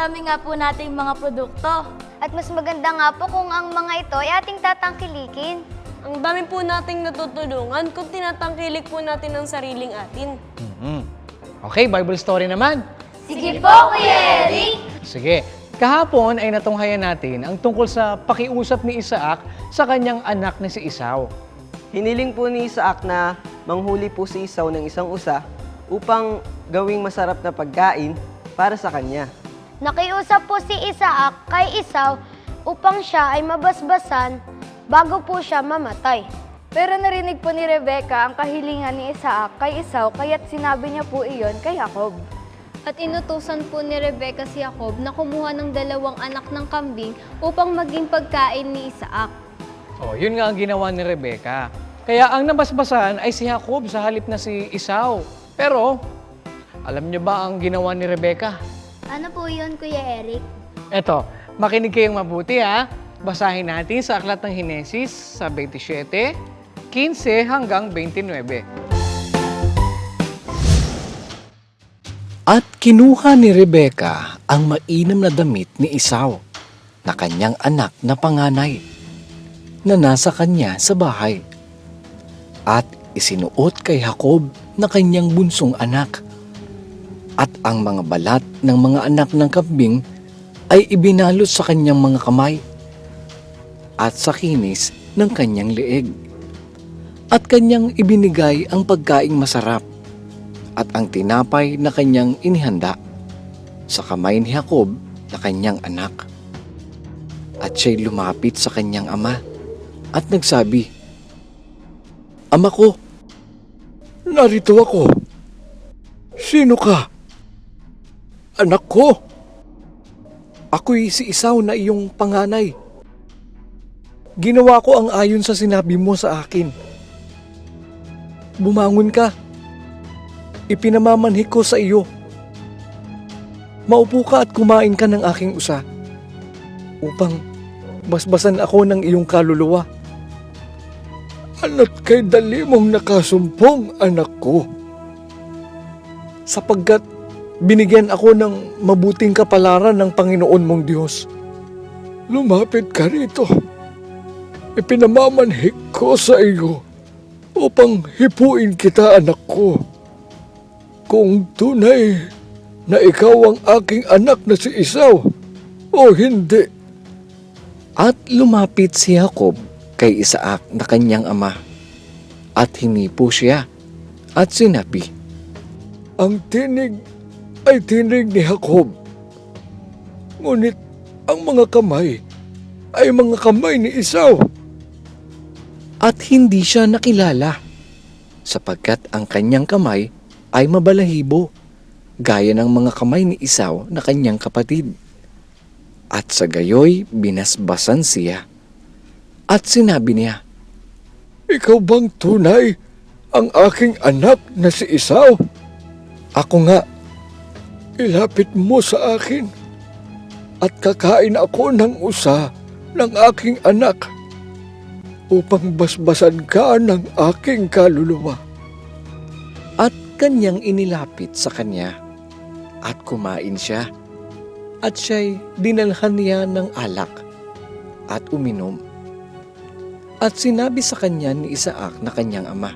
dami nga po nating mga produkto. At mas maganda nga po kung ang mga ito ay ating tatangkilikin. Ang dami po nating natutulungan kung tinatangkilik po natin ang sariling atin. Okay, Bible story naman. Sige po, Kuya Eric! Sige, kahapon ay natunghayan natin ang tungkol sa pakiusap ni Isaac sa kanyang anak na si Esau. Hiniling po ni Isaac na manghuli po si Esau ng isang usa upang gawing masarap na pagkain para sa kanya. Nakiusap po si Isaac kay Esau upang siya ay mabasbasan bago po siya mamatay. Pero narinig po ni Rebecca ang kahilingan ni Isaac kay Esau kaya't sinabi niya po iyon kay Jacob. At inutusan po ni Rebecca si Jacob na kumuha ng 2 anak ng kambing upang maging pagkain ni Isaac. Oh, yun nga ang ginawa ni Rebecca. Kaya ang nabasbasan ay si Jacob sa halip na si Esau. Pero, alam niyo ba ang ginawa ni Rebecca? Ano po yun, Kuya Eric? Eto, makinig kayong mabuti ha. Basahin natin sa Aklat ng Henesis sa 27, 15 hanggang 29. At kinuha ni Rebecca ang mainam na damit ni Esau, na kanyang anak na panganay, na nasa kanya sa bahay. At isinuot kay Jacob na kanyang bunsong anak. At ang mga balat ng mga anak ng kambing ay ibinalot sa kanyang mga kamay at sa kinis ng kanyang leeg. At kanyang ibinigay ang pagkaing masarap at ang tinapay na kanyang inihanda sa kamay ni Jacob na kanyang anak. At siya'y lumapit sa kanyang ama at nagsabi, "Ama ko, narito ako. Sino ka?" "Anak ko, ako'y si Esau na iyong panganay. Ginawa ko ang ayon sa sinabi mo sa akin. Bumangon ka. Ipinamamanhik ko sa iyo. Maupo ka at kumain ka ng aking usa upang basbasan ako ng iyong kaluluwa. Ano't kay dali mong nakasumpong, anak ko. Sapagkat binigyan ako ng mabuting kapalaran ng Panginoon mong Diyos. Lumapit ka rito. Ipinamamanhik ko sa iyo upang hipuin kita, anak ko. Kung tunay na ikaw ang aking anak na si Esau o hindi." At lumapit si Jacob kay Isaac na kanyang ama at hinipo siya at sinabi, "Ang tinig ay tinig ni Jacob, ngunit ang mga kamay ay mga kamay ni Esau." At hindi siya nakilala sapagkat ang kanyang kamay ay mabalahibo gaya ng mga kamay ni Esau na kanyang kapatid. At sa gayoy binasbasan siya at sinabi niya, "Ikaw bang tunay ang aking anak na si Esau? Ako nga, ilapit mo sa akin at kakain ako ng usa ng aking anak upang basbasan ka ng aking kaluluwa." At kanyang inilapit sa kanya at kumain siya at siya'y dinalhan niya ng alak at uminom. At sinabi sa kanya ni Isaac na kanyang ama,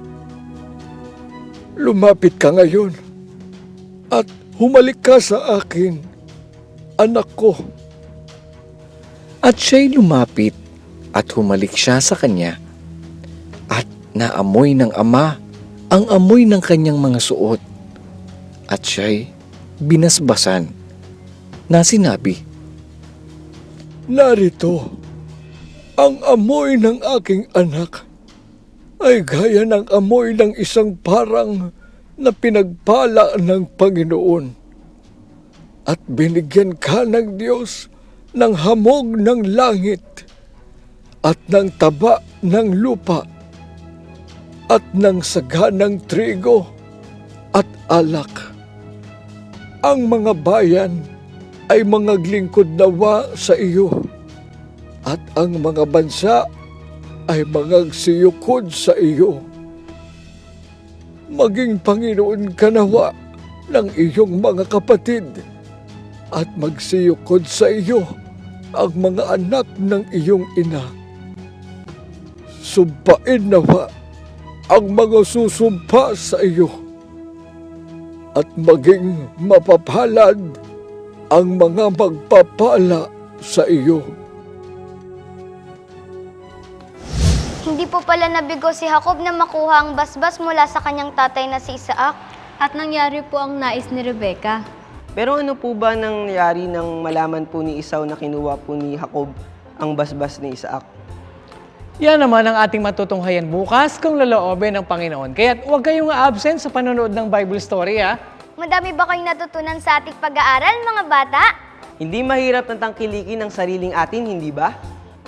"Lumapit ka ngayon at humalik ka sa akin, anak ko." At siya'y lumapit at humalik siya sa kanya at naamoy ng ama ang amoy ng kanyang mga suot at siya'y binasbasan na sinabi, "Narito, ang amoy ng aking anak ay gaya ng amoy ng isang parang na pinagpala ng Panginoon at binigyan ka ng Diyos ng hamog ng langit at ng taba ng lupa at ng saganang trigo at alak. Ang mga bayan ay mga glingkod nawa sa iyo at ang mga bansa ay mga siyukod sa iyo. Maging Panginoon ka nawa ng iyong mga kapatid at magsiyukod sa iyo ang mga anak ng iyong ina. Sumpain nawa ang mga susumpa sa iyo at maging mapapalad ang mga magpapala sa iyo. Hindi po pala nabigo si Jacob na makuha ang basbas mula sa kanyang tatay na si Isaac. At nangyari po ang nais ni Rebecca. Pero ano po ba nangyari nang malaman po ni Esau na kinuha po ni Jacob ang basbas ni Isaac? Yan naman ang ating matutunghayan bukas kung laloobin ng Panginoon. Kaya huwag kayong absent sa panonood ng Bible story, ha? Madami ba kayong natutunan sa ating pag-aaral, mga bata? Hindi mahirap na tangkilikin ang sariling atin, hindi ba?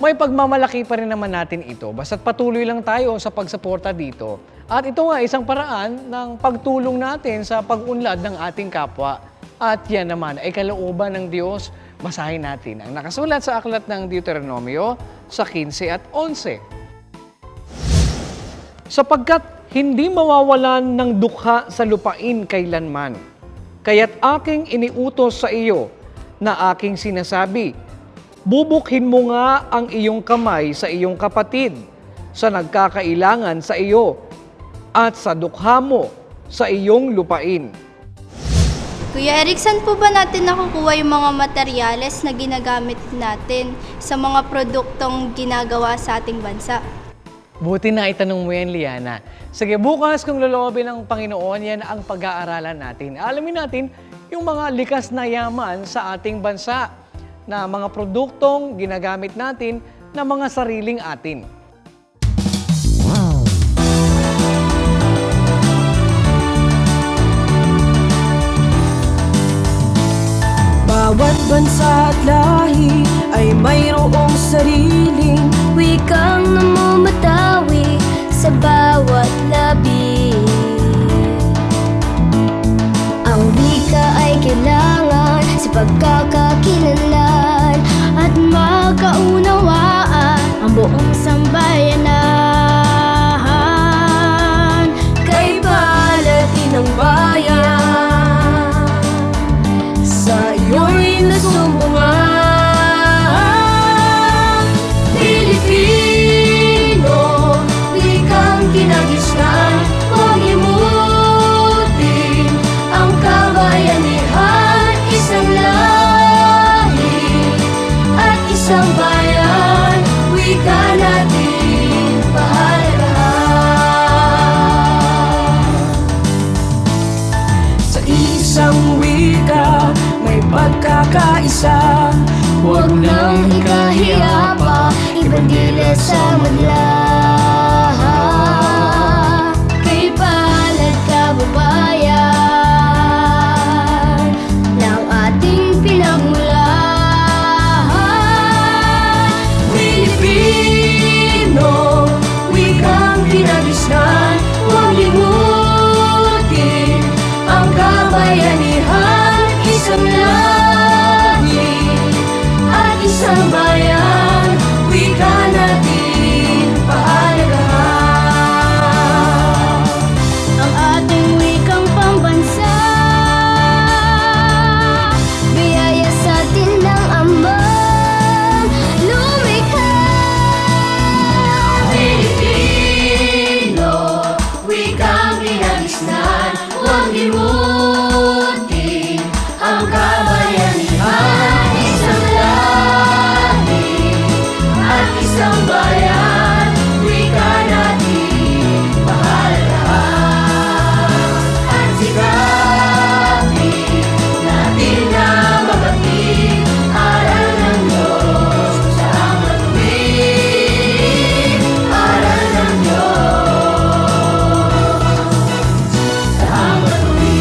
May pagmamalaki pa rin naman natin ito, basta't patuloy lang tayo sa pagsuporta dito. At ito nga isang paraan ng pagtulong natin sa pag-unlad ng ating kapwa. At yan naman ay kalooban ng Diyos. Basahin natin ang nakasulat sa aklat ng Deuteronomio sa 15 at 11. Sapagkat hindi mawawalan ng dukha sa lupain kailanman, kaya't aking iniutos sa iyo na aking sinasabi, bubukhin mo nga ang iyong kamay sa iyong kapatid sa nagkakailangan sa iyo at sa dukha mo sa iyong lupain. Kuya Eric, saan po ba natin nakukuha yung mga materyales na ginagamit natin sa mga produktong ginagawa sa ating bansa? Buti na itanong mo yan, Liana. Sige, bukas kung loloobin ng Panginoon, yan ang pag-aaralan natin. Alamin natin yung mga likas na yaman sa ating bansa na mga produktong ginagamit natin na mga sariling atin. Bawat bansa at lahi ay mayroong sariling Wikang namumatawi sa bawat labi. Ang wika ay kailangan sa pagkakakilanlan at magkaunawaan ang buong sambayanan. kay palatin ng bayan sa iyo'y nasumbungan. Pilipino, wikang kinagisnan, huwag limutin ang kabayanihan, isang lahi at isang bayan, wika natin pahalagahan. Sa isang wika may pagkakaisa, huwag nang ikahiya pa, ibandila sa madla. Kay palad kababayan ng ating pinagmulan. Pilipino, wikang kinagisnan, huwag limutin ang kabayanihan, isang lahi at isang bayan, wika natin pahalagahan. Ang ating wikang pambansa, biyaya sa atin ng Amang lumikha. Pilipino, wikang kinagisnan, huwag limutin ang kabayanihan, isang lahi at isang bayan, wika natin pahalagahan. At sikapin natin na mabatid aral ng Diyos sa matuwid, aral ng Diyos sa matuwid.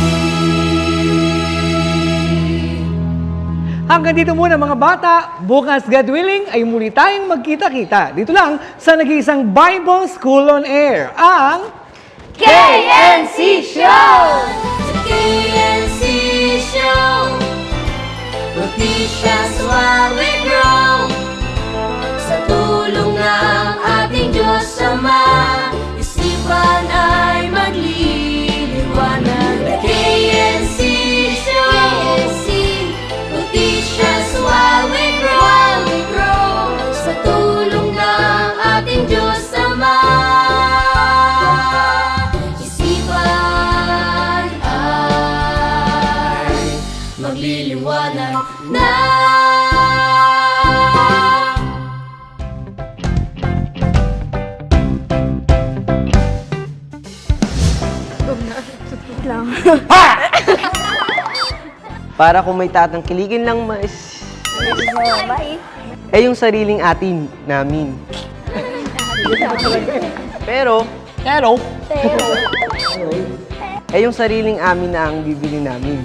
Hanggang dito muna mga bata, bukas God willing ay muli tayong magkita-kita. Dito lang sa nag-iisang Bible School on Air, ang KNC Show! KNC Show, noticias while we grow. Sa tulong ng ating Diyos Ama, isipan ay magliliwanag. KNC Show, Para kung may tatangkiligin lang mas... yung sariling atin namin. Pero, yung sariling amin na ang bibili namin.